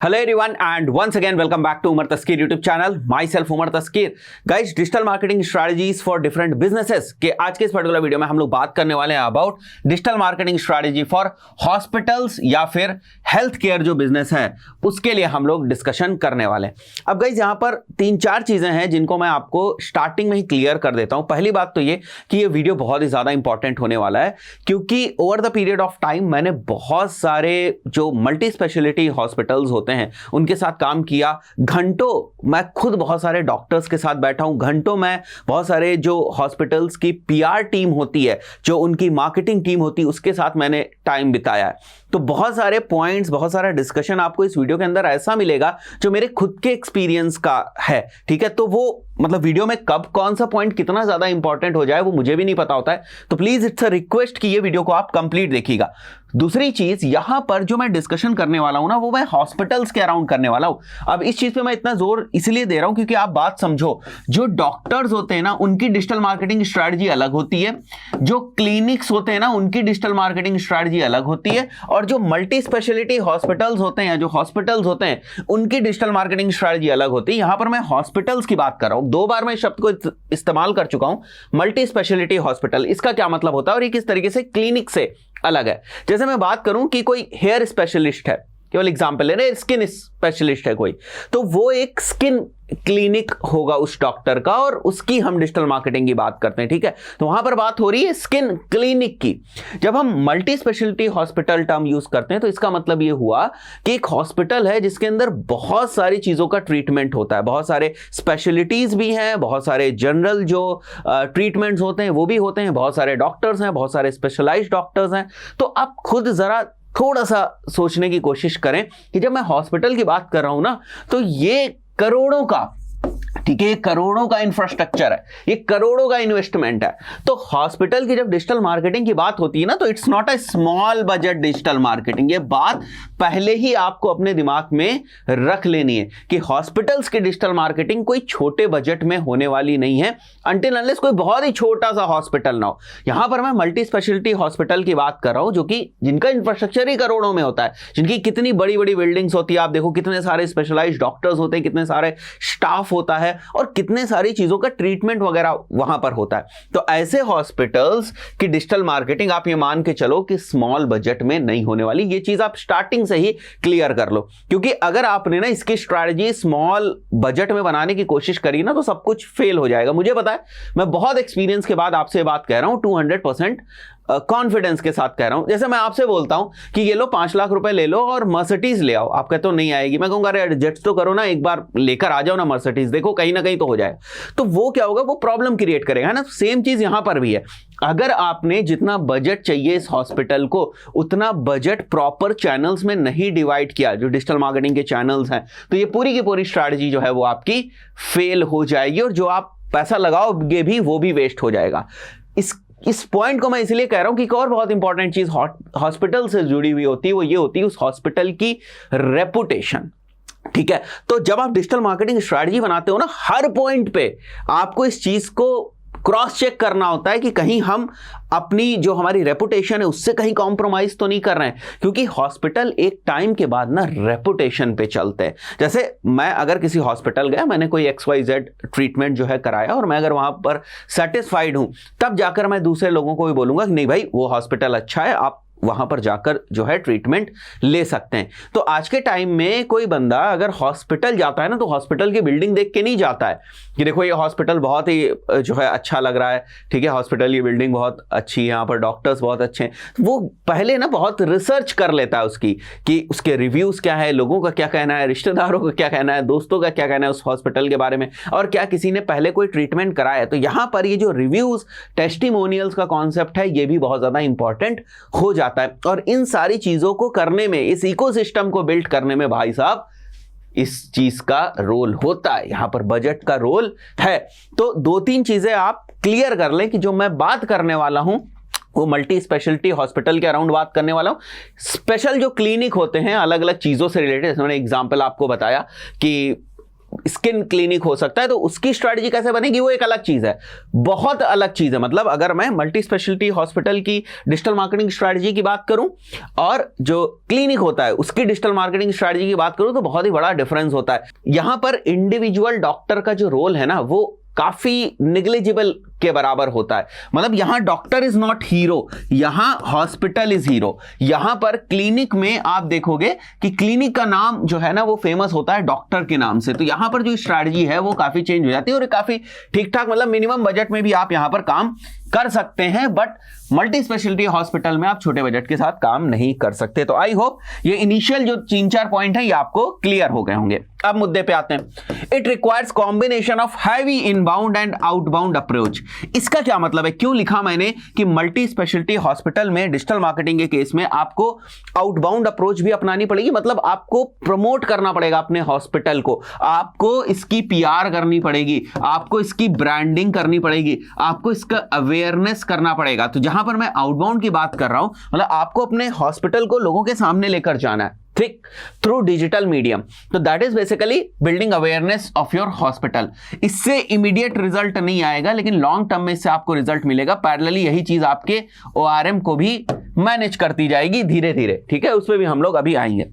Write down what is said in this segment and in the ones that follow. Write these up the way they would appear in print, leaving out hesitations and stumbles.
Hello everyone and once again welcome back to Umar Taskeer YouTube channel. Myself Umar Taskeer. Guys, digital marketing strategies for different businesses के आज के इस particular video में हम लोग बात करने वाले हैं about digital marketing strategy for hospitals या फिर हेल्थ केयर जो बिजनेस है उसके लिए हम लोग डिस्कशन करने वाले हैं। अब गाइज यहाँ पर 3-4 चीजें हैं जिनको मैं आपको स्टार्टिंग में ही क्लियर कर देता हूँ। पहली बात तो ये कि ये वीडियो बहुत ही ज्यादा इंपॉर्टेंट होने वाला है क्योंकि over the period of time मैंने बहुत सारे जो मल्टी स्पेशलिटी हॉस्पिटल्स होते हैं उनके साथ काम किया। घंटों मैं खुद बहुत सारे डॉक्टर्स के साथ बैठा हूं, घंटों मैं बहुत सारे जो हॉस्पिटल्स की पीआर टीम होती है, जो उनकी मार्केटिंग टीम होती है, उसके साथ मैंने टाइम बिताया है। तो बहुत सारे पॉइंट्स, बहुत सारा डिस्कशन आपको इस वीडियो के अंदर ऐसा मिलेगा जो मेरे खुद के एक्सपीरियंस का है। ठीक है, तो वो मतलब वीडियो में कब कौन सा पॉइंट कितना ज्यादा इंपॉर्टेंट हो जाए वो मुझे भी नहीं पता होता है, तो प्लीज इट्स अ रिक्वेस्ट कि ये वीडियो को आप कंप्लीट देखिएगा। दूसरी चीज यहां पर जो मैं डिस्कशन करने वाला हूं ना वो मैं हॉस्पिटल्स के अराउंड करने वाला हूं। अब इस चीज पे मैं इतना जोर इसलिए दे रहा हूं क्योंकि आप बात समझो, जो डॉक्टर्स होते हैं ना उनकी डिजिटल मार्केटिंग स्ट्रेटजी अलग होती है, जो क्लिनिक्स होते हैं ना उनकी डिजिटल मार्केटिंग स्ट्रेटजी अलग होती है, और जो मल्टी स्पेशलिटी हॉस्पिटल्स होते हैं, जो हॉस्पिटल्स होते हैं उनकी डिजिटल मार्केटिंग स्ट्रेटजी अलग होती है। यहां पर मैं हॉस्पिटल्स की बात कर रहा हूं, 2 बार मैं इस शब्द को इस्तेमाल कर चुका हूं, मल्टी स्पेशलिटी हॉस्पिटल। इसका क्या मतलब होता है और ये किस तरीके से क्लिनिक से अलग है। जैसे मैं बात करूं कि कोई हेयर स्पेशलिस्ट है, केवल एग्जांपल ले रहे, स्किन स्पेशलिस्ट है कोई, तो वो एक स्किन क्लिनिक होगा उस डॉक्टर का और उसकी हम डिजिटल मार्केटिंग की बात करते हैं। ठीक है, तो वहां पर बात हो रही है स्किन क्लिनिक की। जब हम multi specialty hospital term use करते हैं तो इसका मतलब यह हुआ कि एक हॉस्पिटल है जिसके अंदर बहुत सारी चीजों का ट्रीटमेंट होता है, बहुत सारे स्पेशलिटीज भी हैं, बहुत सारे जनरल जो ट्रीटमेंट्स होते हैं वो भी होते हैं, बहुत सारे डॉक्टर्स हैं, बहुत सारे स्पेशलाइज्ड डॉक्टर्स हैं। तो आप खुद जरा थोड़ा सा सोचने की कोशिश करें कि जब मैं हॉस्पिटल की बात कर रहा हूं ना तो ये करोड़ों का, ठीक है, करोड़ों का इंफ्रास्ट्रक्चर है, ये करोड़ों का इन्वेस्टमेंट है। तो हॉस्पिटल की जब डिजिटल मार्केटिंग की बात होती है ना तो it's not a small budget digital marketing. ये बात पहले ही आपको अपने दिमाग में रख लेनी है कि हॉस्पिटल्स की डिजिटल मार्केटिंग कोई छोटे बजट में होने वाली नहीं है, अनटिल अनलेस कोई बहुत ही छोटा सा हॉस्पिटल ना हो। यहां पर मैं मल्टी स्पेशलिटी हॉस्पिटल की बात कर रहा हूं जो कि जिनका इंफ्रास्ट्रक्चर ही करोड़ों में होता है, जिनकी कितनी बड़ी बड़ी बिल्डिंग्स होती है, आप देखो कितने सारे स्पेशलाइज्ड डॉक्टर्स होते हैं, कितने सारे स्टाफ होता है और कितने सारी चीजों का ट्रीटमेंट वगैरह वहां पर होता है। तो ऐसे हॉस्पिटल्स की डिजिटल मार्केटिंग आप ये मान के चलो कि स्मॉल बजट में नहीं होने वाली। ये चीज आप स्टार्टिंग से ही क्लियर कर लो, क्योंकि अगर आपने ना इसकी स्ट्रैटेजी स्मॉल बजट में बनाने की कोशिश करी ना तो सब कुछ फेल हो जाएगा। मुझे पता है, मैं बहुत एक्सपीरियंस के बाद आपसे बात कह रहा हूं, 200% कॉन्फिडेंस के साथ कह रहा हूं। जैसे मैं आपसे बोलता हूं कि ये लो 5 लाख रुपए ले लो और मर्सिडीज ले आओ, आप कहते हो नहीं आएगी, मैं कहूंगा अरे एडजस्ट तो करो ना, एक बार लेकर आ जाओ ना मर्सिडीज, देखो कहीं ना कहीं तो हो जाए। तो वो क्या होगा, वो प्रॉब्लम क्रिएट करेगा, है ना। सेम चीज यहां पर भी है। अगर आपने जितना बजट चाहिए इस हॉस्पिटल को उतना बजट प्रॉपर चैनल्स में नहीं डिवाइड किया, जो डिजिटल मार्केटिंग के चैनल्स हैं, तो ये पूरी की पूरी स्ट्रैटेजी जो है वो आपकी फेल हो जाएगी और जो आप पैसा लगाओगे भी वो भी वेस्ट हो जाएगा। इस पॉइंट को मैं इसलिए कह रहा हूं कि एक और बहुत इंपॉर्टेंट चीज हॉस्पिटल से जुड़ी हुई होती है, वो ये होती है उस हॉस्पिटल की रेपुटेशन। ठीक है, तो जब आप डिजिटल मार्केटिंग स्ट्रैटेजी बनाते हो ना, हर पॉइंट पे आपको इस चीज को क्रॉस चेक करना होता है कि कहीं हम अपनी जो हमारी रेपुटेशन है उससे कहीं कॉम्प्रोमाइज तो नहीं कर रहे हैं, क्योंकि हॉस्पिटल एक टाइम के बाद ना रेपुटेशन पे चलते हैं। जैसे मैं अगर किसी हॉस्पिटल गया, मैंने कोई XYZ ट्रीटमेंट जो है कराया और मैं अगर वहां पर सेटिस्फाइड हूं, तब जाकर मैं दूसरे लोगों को भी बोलूंगा कि नहीं भाई वो हॉस्पिटल अच्छा है, आप वहां पर जाकर जो है ट्रीटमेंट ले सकते हैं। तो आज के टाइम में कोई बंदा अगर हॉस्पिटल जाता है ना तो हॉस्पिटल की बिल्डिंग देख के नहीं जाता है कि देखो ये हॉस्पिटल बहुत ही जो है अच्छा लग रहा है, ठीक है, हॉस्पिटल की बिल्डिंग बहुत अच्छी है, यहाँ पर डॉक्टर्स बहुत अच्छे हैं। वो पहले ना बहुत रिसर्च कर लेता है उसकी, कि उसके रिव्यूज क्या है, लोगों का क्या कहना है, रिश्तेदारों का क्या कहना है, दोस्तों का क्या कहना है उस हॉस्पिटल के बारे में, और क्या किसी ने पहले कोई ट्रीटमेंट कराया है। तो यहाँ पर ये जो रिव्यूज, टेस्टिमोनियल्स का कॉन्सेप्ट है, ये भी बहुत ज्यादा इंपॉर्टेंट हो जाता है। और इन सारी चीजों को करने में, इस इकोसिस्टम को बिल्ड करने में भाई साहब इस चीज का रोल होता है, यहां पर बजट का रोल है। तो 2-3 चीजें आप क्लियर कर लें कि जो मैं बात करने वाला हूं वो मल्टी स्पेशलिटी हॉस्पिटल के अराउंड बात करने वाला हूं। स्पेशल जो क्लिनिक होते हैं अलग अलग चीजों से रिलेटेड, मैंने एग्जांपल आपको बताया कि स्किन क्लिनिक हो सकता है, तो उसकी स्ट्रैटेजी कैसे बनेगी वो एक अलग चीज है, बहुत अलग चीज है। मतलब अगर मैं मल्टी स्पेशलिटी हॉस्पिटल की डिजिटल मार्केटिंग स्ट्रैटेजी की बात करूं और जो क्लिनिक होता है उसकी डिजिटल मार्केटिंग स्ट्रैटेजी की बात करूं तो बहुत ही बड़ा डिफरेंस होता है। यहां पर इंडिविजुअल डॉक्टर का जो रोल है ना वो काफी निग्लिजिबल के बराबर होता है। मतलब यहां डॉक्टर इज नॉट हीरो, यहां हॉस्पिटल इज हीरो। यहां पर क्लिनिक में आप देखोगे कि क्लिनिक का नाम जो है ना वो फेमस होता है डॉक्टर के नाम से। तो यहां पर जो स्ट्रैटेजी है वो काफी चेंज हो जाती है और काफी ठीक ठाक, मतलब मिनिमम बजट में भी आप यहां पर काम कर सकते हैं, बट मल्टी स्पेशलिटी हॉस्पिटल में आप छोटे बजट के साथ काम नहीं कर सकते। तो आई होप ये इनिशियल जो 3-4 पॉइंट है ये आपको क्लियर हो गए होंगे। अब मुद्दे पे आते हैं। It requires combination of heavy inbound and outbound approach. इसका क्या मतलब है, क्यों लिखा मैंने कि मल्टी स्पेशलिटी हॉस्पिटल में डिजिटल मार्केटिंग के केस में आपको आउटबाउंड अप्रोच भी अपनानी पड़ेगी। मतलब आपको प्रमोट करना पड़ेगा अपने हॉस्पिटल को, आपको इसकी पीआर करनी पड़ेगी, आपको इसकी ब्रांडिंग करनी पड़ेगी, आपको इसका अवेयरनेस करना पड़ेगा। तो जहां पर मैं आउटबाउंड की बात कर रहा हूं, मतलब आपको अपने हॉस्पिटल को लोगों के सामने लेकर जाना है, ठीक, थ्रू डिजिटल मीडियम। तो that is basically building awareness of your hospital. इससे इमीडिएट रिजल्ट नहीं आएगा, लेकिन लॉन्ग टर्म में इससे आपको रिजल्ट मिलेगा। पैरेलली यही चीज आपके ओआरएम को भी मैनेज करती जाएगी धीरे धीरे, ठीक है, उसमें भी हम लोग अभी आएंगे।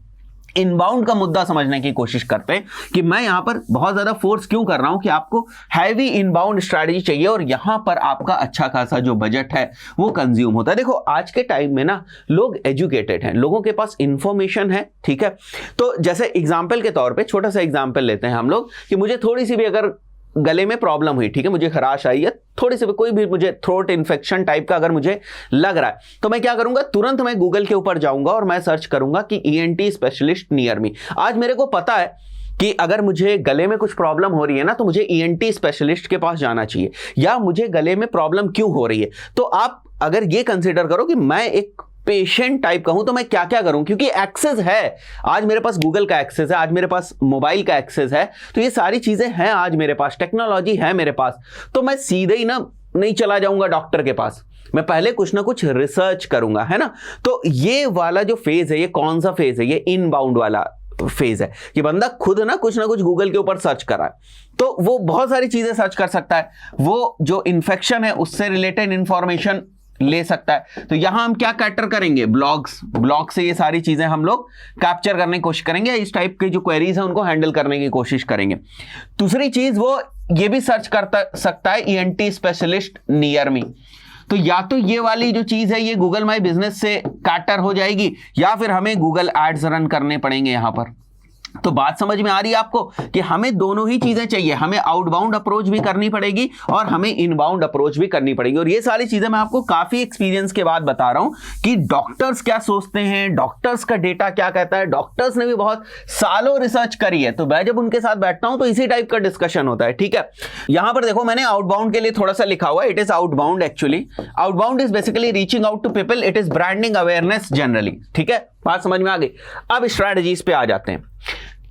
इनबाउंड का मुद्दा समझने की कोशिश करते हैं कि मैं यहां पर बहुत ज्यादा फोर्स क्यों कर रहा हूं कि आपको हैवी इनबाउंड स्ट्रैटेजी चाहिए और यहां पर आपका अच्छा खासा जो बजट है वो कंज्यूम होता है। देखो आज के टाइम में ना लोग एजुकेटेड हैं, लोगों के पास इंफॉर्मेशन है, ठीक है। तो जैसे एग्जाम्पल के तौर पे छोटा सा एग्जाम्पल लेते हैं हम लोग कि मुझे थोड़ी सी भी अगर गले में प्रॉब्लम हुई, ठीक है, मुझे खराश आई है, थोड़ी सी कोई भी मुझे थ्रोट इन्फेक्शन टाइप का अगर मुझे लग रहा है, तो मैं क्या करूंगा, तुरंत मैं गूगल के ऊपर जाऊंगा और मैं सर्च करूंगा कि ईएनटी स्पेशलिस्ट नियर मी। आज मेरे को पता है कि अगर मुझे गले में कुछ प्रॉब्लम हो रही है ना तो मुझे ईएनटी स्पेशलिस्ट के पास जाना चाहिए, या मुझे गले में प्रॉब्लम क्यों हो रही है। तो आप अगर ये कंसिडर करो कि मैं एक पेशेंट टाइप का हूं तो मैं क्या क्या करूं, क्योंकि एक्सेस है, आज मेरे पास गूगल का एक्सेस है, आज मेरे पास मोबाइल का एक्सेस है, तो ये सारी चीजें हैं, आज मेरे पास टेक्नोलॉजी है मेरे पास। तो मैं सीधे ही ना नहीं चला जाऊंगा डॉक्टर के पास, मैं पहले कुछ ना कुछ रिसर्च करूंगा, है ना। तो ये वाला जो फेज है, ये कौन सा फेज है, ये इनबाउंड वाला फेज है कि बंदा खुद ना कुछ गूगल के ऊपर सर्च कर रहा है। तो वो बहुत सारी चीजें सर्च कर सकता है, वो जो इन्फेक्शन है उससे रिलेटेड इंफॉर्मेशन ले सकता है। तो यहां हम क्या कैटर करेंगे, ब्लॉग से ये सारी चीजें हम लोग कैप्चर करने की कोशिश करेंगे, इस टाइप के जो क्वेरीज हैं उनको हैंडल करने की कोशिश करेंगे। दूसरी चीज वो ये भी सर्च कर सकता है ईएनटी स्पेशलिस्ट नियर मी। तो या तो ये वाली जो चीज है ये गूगल माई बिजनेस से कैटर हो जाएगी, या फिर हमें गूगल एड्स रन करने पड़ेंगे यहां पर। तो बात समझ में आ रही है आपको कि हमें दोनों ही चीजें चाहिए, हमें आउटबाउंड अप्रोच भी करनी पड़ेगी और हमें इनबाउंड अप्रोच भी करनी पड़ेगी। और ये सारी चीजें मैं आपको काफी एक्सपीरियंस के बाद बता रहा हूं कि डॉक्टर्स क्या सोचते हैं, डॉक्टर्स का डेटा क्या कहता है। डॉक्टर्स ने भी बहुत सालों रिसर्च करी है, तो मैं जब उनके साथ बैठता हूं तो इसी टाइप का डिस्कशन होता है, ठीक है। यहां पर देखो मैंने आउटबाउंड के लिए थोड़ा सा लिखा हुआ है, it is outbound. Actually outbound is basically reaching out to people, it is branding awareness generally, ठीक है, बात समझ में आ गई। अब स्ट्रैटेजीज पे आ जाते हैं।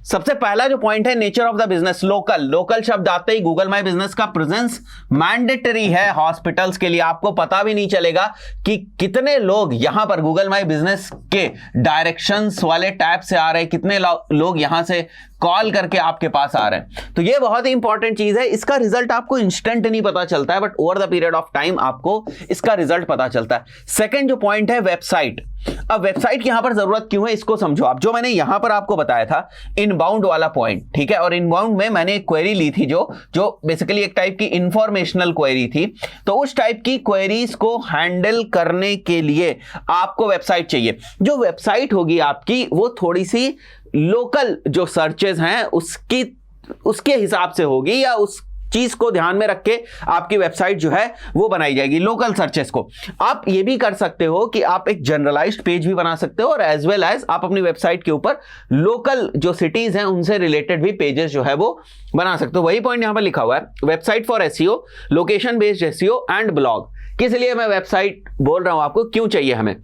सबसे पहला जो पॉइंट है nature of the business, local शब्द आते ही गूगल माई बिजनेस का प्रेजेंस मैंडेटरी है हॉस्पिटल्स के लिए। आपको पता भी नहीं चलेगा कि कितने लोग यहां पर गूगल माई बिजनेस के डायरेक्शंस वाले टैब से आ रहे हैं, कितने लोग यहां से कॉल करके आपके पास आ रहे हैं। तो ये बहुत ही इंपॉर्टेंट चीज है। इसका रिजल्ट आपको इंस्टेंट नहीं पता चलता है, but over the period of time आपको इसका रिजल्ट पता चलता है। सेकंड जो पॉइंट है वेबसाइट। अब वेबसाइट की यहां पर जरूरत क्यों है इसको समझो आप। जो मैंने यहां पर आपको बताया था इनबाउंड वाला पॉइंट, ठीक है, और इनबाउंड में मैंने एक क्वेरी ली थी जो बेसिकली एक टाइप की इंफॉर्मेशनल क्वेरी थी। तो उस टाइप की क्वेरीज को हैंडल करने के लिए आपको वेबसाइट चाहिए। जो वेबसाइट होगी आपकी वो थोड़ी सी लोकल जो सर्चेज हैं उसके हिसाब से होगी, या उस चीज को ध्यान में रख के आपकी वेबसाइट जो है वो बनाई जाएगी लोकल सर्चेस को। आप ये भी कर सकते हो कि आप एक जनरलाइज्ड पेज भी बना सकते हो, और एज वेल एज आप अपनी वेबसाइट के ऊपर लोकल जो सिटीज हैं उनसे रिलेटेड भी पेजेस जो है वो बना सकते हो। वही पॉइंट यहां पर लिखा हुआ है, website for SEO, location based SEO and blog. किस लिए मैं वेबसाइट बोल रहा हूं आपको, क्यों चाहिए हमें।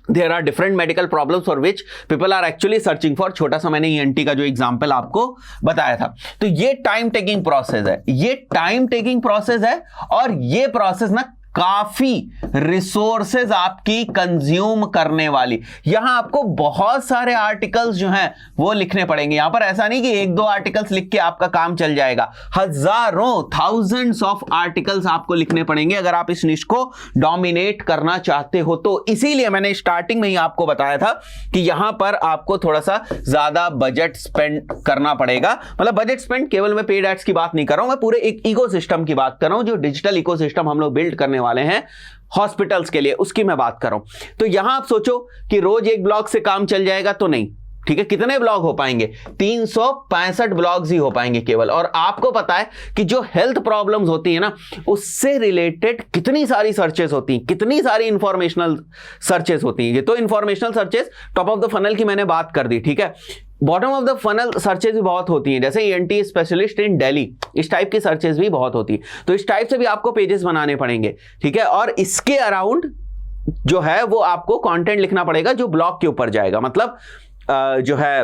There are different medical problems for which people are actually searching for। छोटा सा मैंने ENT का जो एग्जाम्पल आपको बताया था। तो ये टाइम टेकिंग प्रोसेस है, ये टाइम टेकिंग प्रोसेस है, और ये प्रोसेस ना काफी रिसोर्सेज आपकी कंज्यूम करने वाली। यहां आपको बहुत सारे आर्टिकल्स जो हैं वो लिखने पड़ेंगे। यहां पर ऐसा नहीं कि एक दो आर्टिकल्स लिख के आपका काम चल जाएगा, हजारों थाउजेंड्स ऑफ आर्टिकल्स आपको लिखने पड़ेंगे अगर आप इस निश को डोमिनेट करना चाहते हो तो। इसीलिए मैंने स्टार्टिंग में ही आपको बताया था कि यहां पर आपको थोड़ा सा ज्यादा बजट स्पेंड करना पड़ेगा। मतलब बजट स्पेंड केवल मैं पेड एड्स की बात नहीं कर रहा हूं, मैं पूरे एक इकोसिस्टम की बात कर रहा हूं, जो डिजिटल इकोसिस्टम हम लोग बिल्ड करने वाले हैं हॉस्पिटल्स के लिए, उसकी मैं बात कर रहा हूं। तो यहां आप सोचो कि रोज एक ब्लॉग से काम चल जाएगा तो नहीं, ठीक है। कितने ब्लॉग हो पाएंगे? 365 ब्लॉग्स ही हो पाएंगे केवल। और आपको पता है कि जो हेल्थ प्रॉब्लम्स होती है ना, उससे रिलेटेड कितनी सारी सर्चेस होती हैं, कितनी सारी इंफॉर्मेशनल सर्चेस होती हैं। ये तो informational searches top of the funnel की मैंने बात कर दी, ठीक है। Bottom of the funnel searches भी बहुत होती हैं, जैसे ENT स्पेशलिस्ट इन दिल्ली, इस टाइप की सर्चेस भी बहुत होती है। तो इस टाइप से भी आपको पेजेस बनाने पड़ेंगे, ठीक है। और इसके अराउंड जो है वो आपको कंटेंट लिखना पड़ेगा जो ब्लॉग के ऊपर जाएगा। मतलब जो है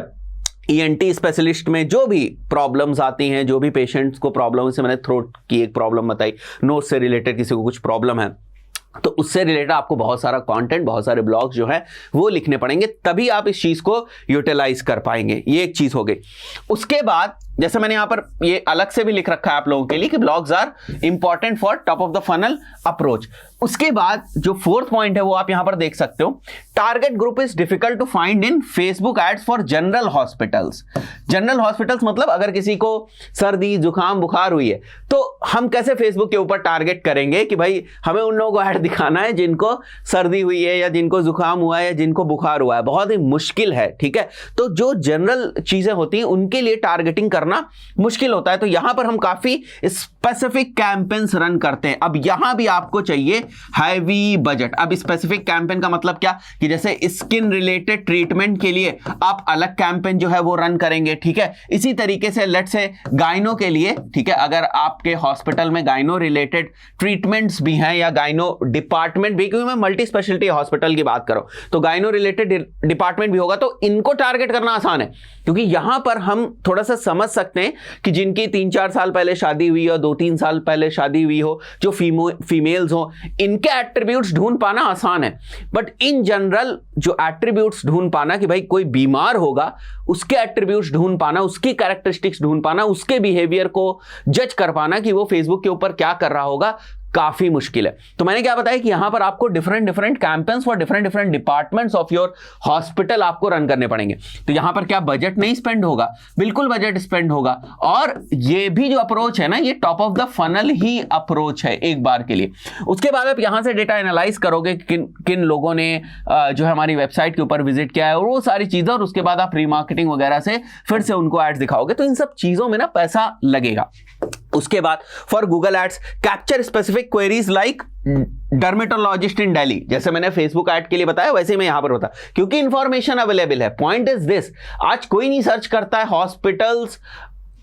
ENT स्पेशलिस्ट में जो भी प्रॉब्लम्स आती हैं, जो भी पेशेंट्स को प्रॉब्लम, जैसे मैंने थ्रोट की एक प्रॉब्लम बताई, नोज से रिलेटेड किसी को कुछ प्रॉब्लम है, तो उससे रिलेटेड आपको बहुत सारा कंटेंट, बहुत सारे ब्लॉग्स जो है वो लिखने पड़ेंगे, तभी आप इस चीज को यूटिलाइज कर पाएंगे। ये एक चीज हो गई। उसके बाद जैसे मैंने यहां पर ये अलग से भी लिख रखा है आप लोगों के लिए कि blogs are important for top of the funnel approach. उसके बाद जो फोर्थ पॉइंट है वो आप यहां पर देख सकते हो, target group is difficult to find in Facebook ads for general hospitals. General hospitals मतलब अगर किसी को सर्दी जुकाम बुखार हुई है तो हम कैसे फेसबुक के ऊपर टारगेट करेंगे कि भाई हमें उन लोगों को ऐड दिखाना है जिनको सर्दी हुई है या जिनको जुकाम हुआ है या जिनको बुखार हुआ है। बहुत ही मुश्किल है, ठीक है। तो जो जनरल चीजें होती हैं उनके लिए टारगेटिंग करना मुश्किल होता है। तो यहां पर हम काफी स्पेसिफिक कैंपेन्स रन करते हैं। अब यहां भी आपको चाहिए हैवी बजट। अब स्पेसिफिक कैंपेन का मतलब क्या कि जैसे स्किन रिलेटेड ट्रीटमेंट के लिए आप अलग कैंपेन जो है वो रन करेंगे, ठीक है। इसी तरीके से लेट्स से गाइनो के लिए, ठीक है, अगर आपके हॉस्पिटल में गाइनो रिलेटेड ट्रीटमेंट्स भी हैं या गाइनो डिपार्टमेंट भी, क्योंकि मैं मल्टी स्पेशलिटी हॉस्पिटल की बात करूं तो गाइनो रिलेटेड डिपार्टमेंट भी होगा, तो इनको टारगेट करना आसान है क्योंकि यहां पर हम थोड़ा सा समझ सकते हैं कि जिनकी 3-4 साल पहले शादी हुई हो, 2-3 साल पहले शादी हुई हो, जो फीमेल्स हो, इनके एट्रीब्यूट्स ढूंढ पाना आसान है। बट इन जनरल जो एट्रीब्यूट्स ढूंढ पाना कि भाई कोई बीमार होगा, उसके एट्रीब्यूट्स ढूंढ पाना, उसकी कैरेक्टरिस्टिक्स ढूंढ पाना, उसके बिहेवियर को जज कर पाना कि वो फेसबुक के ऊपर क्या कर रहा होगा, काफी मुश्किल है। तो मैंने क्या बताया कि यहां पर आपको different campaigns for different departments of your hospital आपको रन करने पड़ेंगे। तो यहां पर क्या बजट नहीं स्पेंड होगा? बिल्कुल बजट स्पेंड होगा। और ये भी जो अप्रोच है ना, ये top of the funnel he approach है एक बार के लिए। उसके बाद आप यहां से डेटा एनालाइज करोगे किन लोगों ने जो है हमारी वेबसाइट के ऊपर विजिट किया है और वो सारी चीजें, और उसके बाद आप रीमार्केटिंग वगैरह से फिर से उनको एड्स दिखाओगे। तो इन सब चीजों में ना पैसा लगेगा। उसके बाद for Google ads capture specific queries like dermatologist in Delhi, जैसे मैंने फेसबुक ऐड के लिए बताया वैसे ही मैं यहां पर बता, क्योंकि इंफॉर्मेशन अवेलेबल है। पॉइंट इज दिस, आज कोई नहीं सर्च करता है हॉस्पिटल्स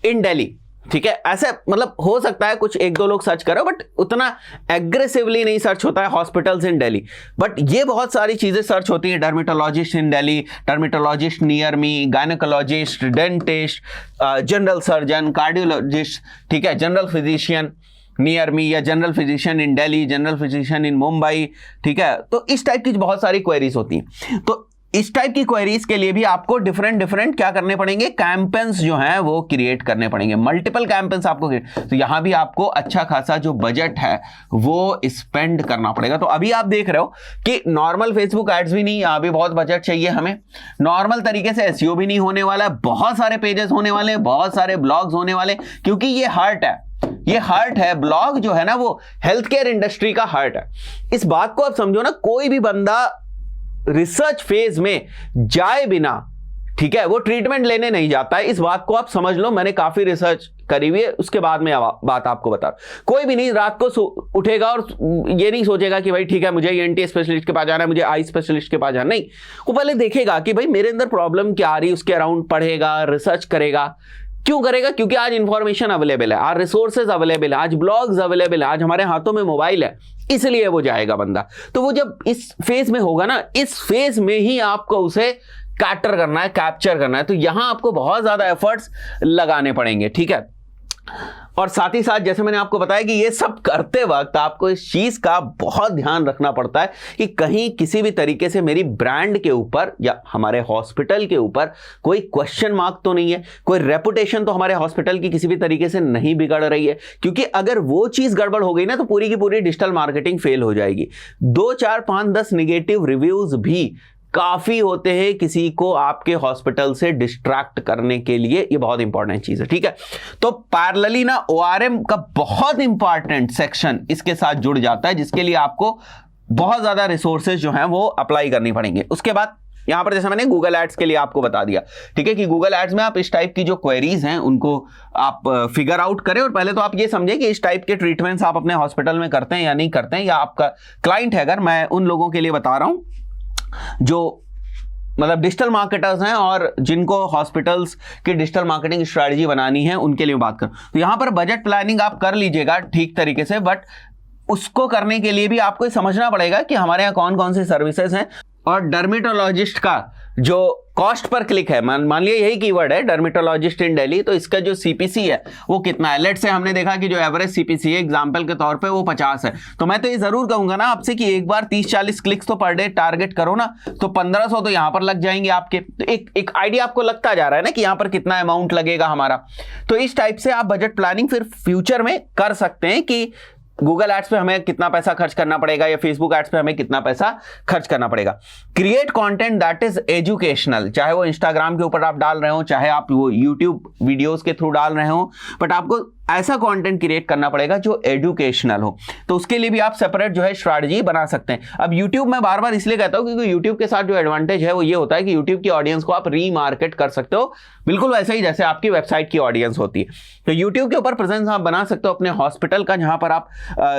इन दिल्ली, ठीक है। ऐसे मतलब हो सकता है कुछ 1-2 लोग सर्च करो, बट उतना एग्रेसिवली नहीं सर्च होता है हॉस्पिटल्स इन दिल्ली। बट ये बहुत सारी चीजें सर्च होती है, dermatologist in Delhi, dermatologist near me, gynaecologist, dentist, general surgeon, cardiologist, ठीक है, जनरल फिजिशियन नियर मी या general physician in Delhi, general physician in Mumbai, ठीक है। तो इस टाइप की बहुत सारी क्वेरीज होती हैं। तो इस टाइप की क्वेरीज के लिए भी आपको डिफरेंट क्या करने पड़ेंगे, कैंपेन्स जो हैं वो क्रिएट करने पड़ेंगे, मल्टीपल कैंपेन्स आपको। तो यहां भी आपको अच्छा खासा जो बजट है वो स्पेंड करना पड़ेगा। तो अभी आप देख रहे हो कि नॉर्मल फेसबुक एड्स भी नहीं, यहां भी बहुत बजट चाहिए हमें। नॉर्मल तरीके से एसईओ भी नहीं होने वाला है, बहुत सारे पेजेस होने वाले हैं, बहुत सारे ब्लॉग्स होने वाले, क्योंकि ये हार्ट है, ये हार्ट है। ब्लॉग जो है ना वो हेल्थ केयर इंडस्ट्री का हार्ट है। इस बात को आप समझो ना, कोई भी बंदा रिसर्च फेज में जाए बिना, ठीक है, वो ट्रीटमेंट लेने नहीं जाता है। इस बात को आप समझ लो, मैंने काफी रिसर्च करी हुई है, उसके बाद में बात आपको बता। कोई भी नहीं रात को उठेगा और ये नहीं सोचेगा कि भाई ठीक है मुझे ENT स्पेशलिस्ट के पास जाना है, मुझे आई स्पेशलिस्ट के पास जाना, नहीं। वो पहले देखेगा कि भाई मेरे अंदर प्रॉब्लम क्या आ रही है, उसके अराउंड पढ़ेगा, रिसर्च करेगा। क्यों करेगा? क्योंकि आज इंफॉर्मेशन अवेलेबल है, आज रिसोर्सेज अवेलेबल है, आज ब्लॉग्स अवेलेबल है, आज हमारे हाथों में मोबाइल है, इसलिए वो जाएगा बंदा। तो वो जब इस फेज में होगा ना, इस फेज में ही आपको उसे कैटर करना है, कैप्चर करना है। तो यहां आपको बहुत ज्यादा एफर्ट्स लगाने पड़ेंगे, ठीक है। और साथ ही साथ जैसे मैंने आपको बताया कि ये सब करते वक्त आपको इस चीज का बहुत ध्यान रखना पड़ता है कि कहीं किसी भी तरीके से मेरी ब्रांड के ऊपर या हमारे हॉस्पिटल के ऊपर कोई क्वेश्चन मार्क तो नहीं है, कोई रेपुटेशन तो हमारे हॉस्पिटल की किसी भी तरीके से नहीं बिगड़ रही है। क्योंकि अगर वो चीज गड़बड़ हो गई ना तो पूरी की पूरी डिजिटल मार्केटिंग फेल हो जाएगी। 2, 4, 5, 10 निगेटिव रिव्यूज भी काफी होते हैं किसी को आपके हॉस्पिटल से डिस्ट्रैक्ट करने के लिए। ये बहुत इंपॉर्टेंट चीज है, ठीक है। तो पैरेलली ना ORM का बहुत इंपॉर्टेंट सेक्शन इसके साथ जुड़ जाता है, जिसके लिए आपको बहुत ज्यादा रिसोर्सेज जो हैं वो अप्लाई करनी पड़ेंगे। उसके बाद यहां पर जैसे मैंने गूगल एड्स के लिए आपको बता दिया, ठीक है, कि गूगल एड्स में आप इस टाइप की जो क्वेरीज हैं उनको आप फिगर आउट करें। और पहले तो आप ये समझे कि इस टाइप के ट्रीटमेंट्स आप अपने हॉस्पिटल में करते हैं या नहीं करते हैं, या आपका क्लाइंट है। अगर मैं उन लोगों के लिए बता रहा हूं जो मतलब डिजिटल मार्केटर्स हैं और जिनको हॉस्पिटल्स की डिजिटल मार्केटिंग स्ट्रेटजी बनानी है, उनके लिए बात करूं तो यहां पर बजट प्लानिंग आप कर लीजिएगा ठीक तरीके से। बट उसको करने के लिए भी आपको समझना पड़ेगा कि हमारे यहाँ कौन कौन सी सर्विसेज हैं। और डर्मेटोलॉजिस्ट का जो कॉस्ट पर क्लिक है, मान लिया यही कीवर्ड है डर्मेटोलॉजिस्ट इन दिल्ली, तो इसका जो सीपीसी है वो कितना है। लेट से हमने देखा कि जो एवरेज सीपीसी है एग्जांपल के तौर पे वो 50 है। तो मैं तो ये जरूर कहूंगा ना आपसे कि एक बार 30-40 क्लिक्स तो पर डे टारगेट करो ना, तो 1500 तो यहां पर लग जाएंगे आपके। तो एक आइडिया आपको लगता जा रहा है ना कि यहां पर कितना अमाउंट लगेगा हमारा। तो इस टाइप से आप बजट प्लानिंग फिर फ्यूचर में कर सकते हैं कि गूगल एड्स पे हमें कितना पैसा खर्च करना पड़ेगा या फेसबुक एड्स पे हमें कितना पैसा खर्च करना पड़ेगा। Create content that is educational, चाहे वो इंस्टाग्राम के ऊपर आप डाल रहे हो, चाहे आप वो यूट्यूब वीडियोस के थ्रू डाल रहे हो, बट आपको ऐसा कंटेंट क्रिएट करना पड़ेगा जो एजुकेशनल हो। तो उसके लिए भी आप सेपरेट जो है स्ट्रैटेजी बना सकते हैं। अब यूट्यूब में बार बार इसलिए कहता हूं क्योंकि यूट्यूब के साथ जो एडवांटेज है वो ये होता है कि यूट्यूब की ऑडियंस को आप रीमार्केट कर सकते हो, बिल्कुल वैसे ही जैसे आपकी वेबसाइट की ऑडियंस होती है। तो यूट्यूब के ऊपर प्रेजेंस आप बना सकते हो अपने हॉस्पिटल का, जहां पर आप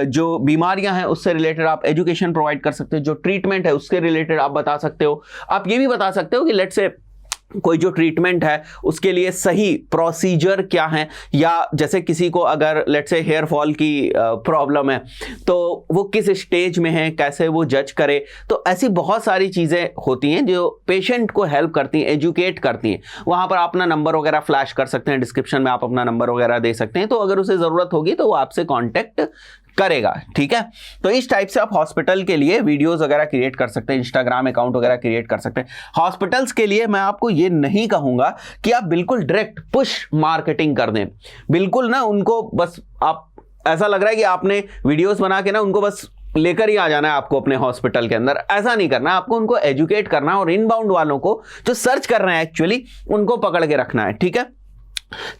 जो बीमारियां हैं उससे रिलेटेड आप एजुकेशन प्रोवाइड कर सकते हो, जो ट्रीटमेंट है उसके रिलेटेड आप बता सकते हो। आप ये भी बता सकते हो कि लेट्स से कोई जो ट्रीटमेंट है उसके लिए सही प्रोसीजर क्या है, या जैसे किसी को अगर लेट्स से हेयर फॉल की प्रॉब्लम है तो वो किस स्टेज में है, कैसे वो जज करे। तो ऐसी बहुत सारी चीज़ें होती हैं जो पेशेंट को हेल्प करती हैं, एजुकेट करती हैं। वहाँ पर आप अपना नंबर वगैरह फ्लैश कर सकते हैं, डिस्क्रिप्शन में आप अपना नंबर वगैरह दे सकते हैं, तो अगर उसे ज़रूरत होगी तो वो आपसे कॉन्टेक्ट करेगा, ठीक है। तो इस टाइप से आप हॉस्पिटल के लिए वीडियोस वगैरह क्रिएट कर सकते हैं, इंस्टाग्राम अकाउंट वगैरह क्रिएट कर सकते हैं। हॉस्पिटल्स के लिए मैं आपको ये नहीं कहूंगा कि आप बिल्कुल डायरेक्ट पुश मार्केटिंग कर दें, बिल्कुल ना उनको बस आप ऐसा लग रहा है कि आपने वीडियोस बना के ना उनको बस लेकर ही आ जाना है आपको अपने हॉस्पिटल के अंदर। ऐसा नहीं करना, आपको उनको एजुकेट करना है और इनबाउंड वालों को जो सर्च कर रहे हैं एक्चुअली उनको पकड़ के रखना है, ठीक है।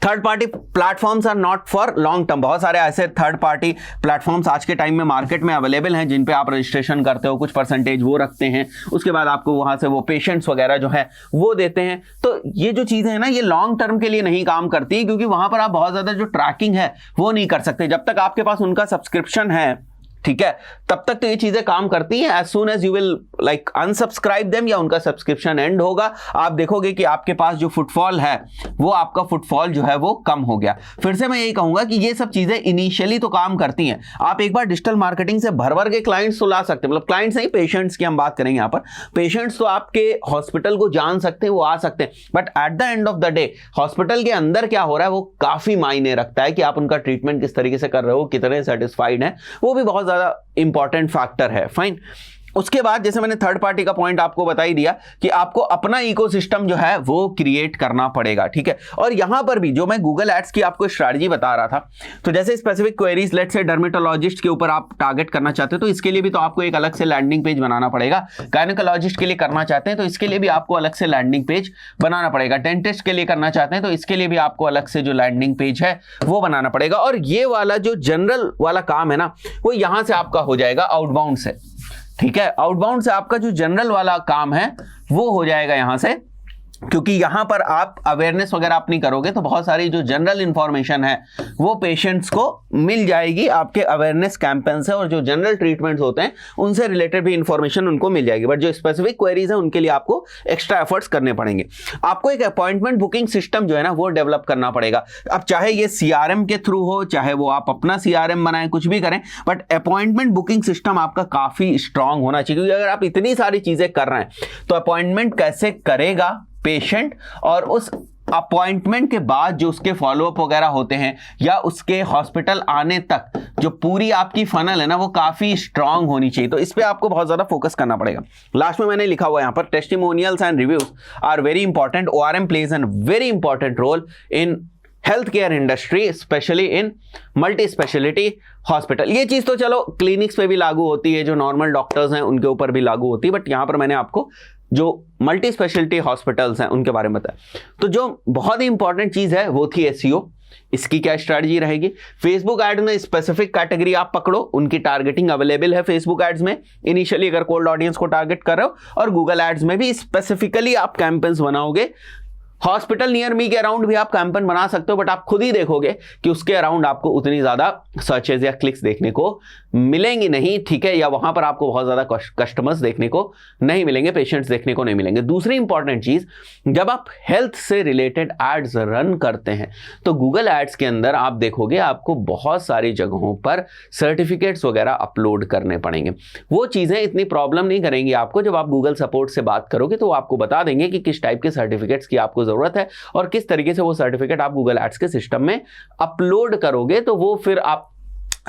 Third party platforms are not for long term. बहुत सारे ऐसे थर्ड पार्टी प्लेटफॉर्म्स आज के टाइम में मार्केट में अवेलेबल हैं जिन पे आप रजिस्ट्रेशन करते हो, कुछ परसेंटेज वो रखते हैं, उसके बाद आपको वहां से वो पेशेंट्स वगैरह जो है वो देते हैं। तो ये जो चीजें हैं ना ये लॉन्ग टर्म के लिए नहीं काम करती, क्योंकि वहां पर आप बहुत ज्यादा जो ट्रैकिंग है वो नहीं कर सकते। जब तक आपके पास उनका सब्सक्रिप्शन है, ठीक है, तब तक तो ये चीजें काम करती हैं। As soon as you will like unsubscribe them या उनका सब्सक्रिप्शन एंड होगा, आप देखोगे कि आपके पास जो फुटफॉल है वो आपका फुटफॉल जो है वो कम हो गया। फिर से मैं यही कहूंगा कि ये सब चीजें इनिशियली तो काम करती हैं। आप एक बार डिजिटल मार्केटिंग से भर भर के क्लाइंट्स तो ला सकते हैं, मतलब क्लाइंट्स नहीं पेशेंट्स की हम बात करेंगे यहाँ पर। पेशेंट्स तो आपके हॉस्पिटल को जान सकते हैं, वो आ सकते हैं, but at the end of the day hospital के अंदर क्या हो रहा है वो काफी मायने रखता है कि आप उनका ट्रीटमेंट किस तरीके से कर रहे हो, कितने सेटिस्फाइड हैं, वो भी बहुत ज्यादा इंपॉर्टेंट फैक्टर है। फाइन। उसके बाद जैसे मैंने थर्ड पार्टी का पॉइंट आपको बता ही दिया कि आपको अपना इकोसिस्टम जो है वो क्रिएट करना पड़ेगा, ठीक है। और यहां पर भी जो मैं गूगल एड्स की आपको स्ट्रैटेजी बता रहा था, तो जैसे specific queries let's say dermatologist के ऊपर आप टारगेट करना चाहते हो तो इसके लिए भी तो आपको एक अलग से लैंडिंग पेज बनाना पड़ेगा। गायनेकोलॉजिस्ट के लिए करना चाहते हैं तो इसके लिए भी आपको अलग से लैंडिंग पेज बनाना पड़ेगा। डेंटिस्ट के लिए करना चाहते हैं तो इसके लिए भी आपको अलग से जो लैंडिंग पेज है वो बनाना पड़ेगा। और ये वाला जो जनरल वाला काम है ना वो यहां से आपका हो जाएगा आउटबाउंड से, ठीक है। आउटबाउंड से आपका जो जनरल वाला काम है वो हो जाएगा यहां से, क्योंकि यहां पर आप अवेयरनेस वगैरह आप नहीं करोगे तो बहुत सारी जो जनरल इंफॉर्मेशन है वो पेशेंट्स को मिल जाएगी आपके अवेयरनेस कैंपेन से, और जो जनरल ट्रीटमेंट्स होते हैं उनसे रिलेटेड भी इंफॉर्मेशन उनको मिल जाएगी। बट जो स्पेसिफिक क्वेरीज है उनके लिए आपको एक्स्ट्रा एफर्ट्स करने पड़ेंगे। आपको एक अपॉइंटमेंट बुकिंग सिस्टम जो है ना वो डेवलप करना पड़ेगा। अब चाहे ये CRM के थ्रू हो, चाहे वो आप अपना CRM बनाएं, कुछ भी करें, बट अपॉइंटमेंट बुकिंग सिस्टम आपका काफी स्ट्रांग होना चाहिए। क्योंकि अगर आप इतनी सारी चीजें कर रहे हैं तो अपॉइंटमेंट कैसे करेगा पेशेंट, और उस अपॉइंटमेंट के बाद जो उसके फॉलोअप वगैरह होते हैं या उसके हॉस्पिटल आने तक जो पूरी आपकी फनल है ना वो काफी स्ट्रांग होनी चाहिए। तो इस पे आपको बहुत ज्यादा फोकस करना पड़ेगा। लास्ट में मैंने लिखा हुआ है यहाँ पर, testimonials and reviews are very important. ORM plays an very important role in health care industry, specially in multi specialty hospital. ये चीज तो चलो क्लिनिक्स पे भी लागू होती है, जो नॉर्मल डॉक्टर्स हैं उनके ऊपर भी लागू होती है, बट यहां पर मैंने आपको जो मल्टी स्पेशलिटी हॉस्पिटल्स हैं उनके बारे में बताया। तो जो बहुत ही इंपॉर्टेंट चीज है वो थी SEO। इसकी क्या स्ट्रैटेजी रहेगी? फेसबुक एड में स्पेसिफिक कैटेगरी आप पकड़ो, उनकी टारगेटिंग अवेलेबल है फेसबुक एड्स में इनिशियली अगर कोल्ड ऑडियंस को टारगेट कर रहे हो, और गूगल एड्स में भी स्पेसिफिकली आप कैंपेन्स बनाओगे। हॉस्पिटल नियर मी के अराउंड भी आप कैंपेन बना सकते हो, बट आप खुद ही देखोगे कि उसके अराउंड आपको उतनी ज्यादा सर्चेज या क्लिक्स देखने को मिलेंगी नहीं, ठीक है, या वहां पर आपको बहुत ज्यादा कस्टमर्स देखने को नहीं मिलेंगे, पेशेंट्स देखने को नहीं मिलेंगे। दूसरी इंपॉर्टेंट चीज, जब आप हेल्थ से रिलेटेड एड्स रन करते हैं तो गूगल एड्स के अंदर आप देखोगे आपको बहुत सारी जगहों पर सर्टिफिकेट्स वगैरह अपलोड करने पड़ेंगे। वो चीजें इतनी प्रॉब्लम नहीं करेंगी आपको। जब आप गूगल सपोर्ट से बात करोगे तो वो आपको बता देंगे कि किस टाइप के सर्टिफिकेट्स की आपको जरूरत है और किस तरीके से वो सर्टिफिकेट आप गूगल एड्स के सिस्टम में अपलोड करोगे। तो वो फिर आप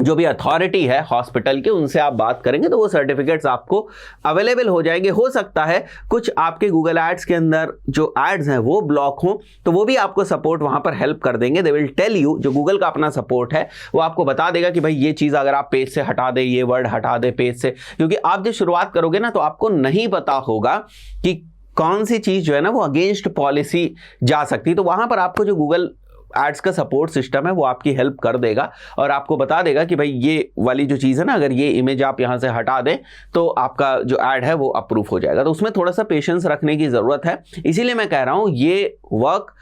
जो भी अथॉरिटी है हॉस्पिटल के उनसे आप बात करेंगे तो वो सर्टिफिकेट्स आपको अवेलेबल हो जाएंगे। हो सकता है कुछ आपके गूगल एड्स के अंदर जो एड्स हैं वो ब्लॉक हो, तो वो भी आपको सपोर्ट वहां पर हेल्प कर देंगे। दे विल टेल यू, जो गूगल का अपना सपोर्ट है वो आपको बता देगा कि भाई ये चीज अगर आप पेज से हटा दे, ये वर्ड हटा दे पेज से, क्योंकि आप जब शुरुआत करोगे ना तो आपको नहीं पता होगा कि कौन सी चीज जो है ना वो अगेंस्ट पॉलिसी जा सकती है। तो वहां पर आपको जो गूगल एड्स का सपोर्ट सिस्टम है वो आपकी हेल्प कर देगा और आपको बता देगा कि भाई ये वाली जो चीज़ है ना, अगर ये इमेज आप यहाँ से हटा दें तो आपका जो ऐड है वो अप्रूव हो जाएगा। तो उसमें थोड़ा सा पेशेंस रखने की ज़रूरत है। इसीलिए मैं कह रहा हूँ ये वर्क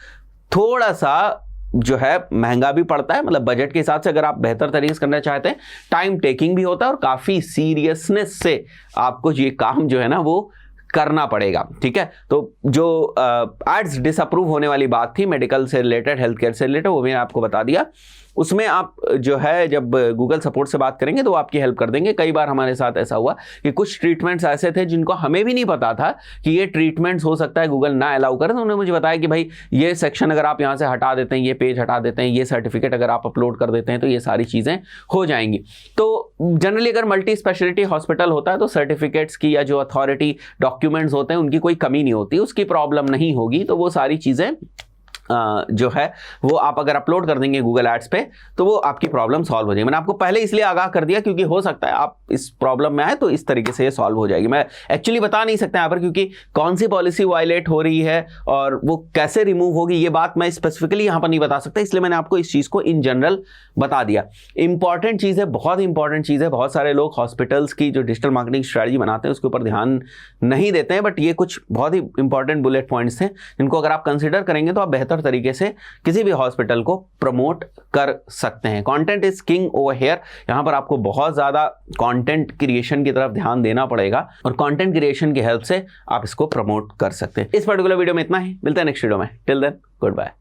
थोड़ा सा जो है महंगा भी पड़ता है, मतलब बजट के हिसाब से अगर आप बेहतर तरीके से करना चाहते हैं, टाइम टेकिंग भी होता है और काफ़ी सीरियसनेस से आपको ये काम जो है ना वो करना पड़ेगा, ठीक है। तो जो एड्स डिसअप्रूव होने वाली बात थी मेडिकल से रिलेटेड, हेल्थ केयर से रिलेटेड, वो मैंने आपको बता दिया। उसमें आप जो है जब गूगल सपोर्ट से बात करेंगे तो वो आपकी हेल्प कर देंगे। कई बार हमारे साथ ऐसा हुआ कि कुछ ट्रीटमेंट्स ऐसे थे जिनको हमें भी नहीं पता था कि ये ट्रीटमेंट्स हो सकता है गूगल ना अलाउ करे, तो उन्होंने मुझे बताया कि भाई ये सेक्शन अगर आप यहाँ से हटा देते हैं, ये पेज हटा देते हैं, ये सर्टिफिकेट अगर आप अपलोड कर देते हैं तो ये सारी चीज़ें हो जाएंगी। तो जनरली अगर मल्टी स्पेशलिटी हॉस्पिटल होता है तो सर्टिफिकेट्स की या जो अथॉरिटी डॉक्यूमेंट्स होते हैं उनकी कोई कमी नहीं होती, उसकी प्रॉब्लम नहीं होगी। तो वो सारी चीज़ें जो है वो आप अगर अपलोड कर देंगे गूगल एड्स पे तो वो आपकी प्रॉब्लम सॉल्व हो जाएगी। मैंने आपको पहले इसलिए आगाह कर दिया क्योंकि हो सकता है आप इस प्रॉब्लम में आए तो इस तरीके से ये सॉल्व हो जाएगी। मैं एक्चुअली बता नहीं सकता यहाँ पर क्योंकि कौन सी पॉलिसी वायलेट हो रही है और वो कैसे रिमूव होगी ये बात मैं स्पेसिफिकली यहाँ पर नहीं बता सकता, इसलिए मैंने आपको इस चीज़ को इन जनरल बता दिया। इंपॉर्टेंट चीज़ है, बहुत इंपॉर्टेंट चीज़ है। बहुत सारे लोग हॉस्पिटल्स की जो डिजिटल मार्केटिंग स्ट्रैटेजी बनाते हैं उसके ऊपर ध्यान नहीं देते हैं, बट ये कुछ बहुत ही इंपॉर्टेंट बुलेट पॉइंट्स हैं जिनको अगर आप कंसिडर करेंगे तो आप बेहतर तरीके से किसी भी हॉस्पिटल को प्रमोट कर सकते हैं। Content is king over here. यहां पर आपको बहुत ज्यादा कंटेंट क्रिएशन की तरफ ध्यान देना पड़ेगा और कंटेंट क्रिएशन की हेल्प से आप इसको प्रमोट कर सकते हैं। इस पर्टिकुलर वीडियो में इतना ही, मिलते हैं नेक्स्ट वीडियो में। Till then good bye.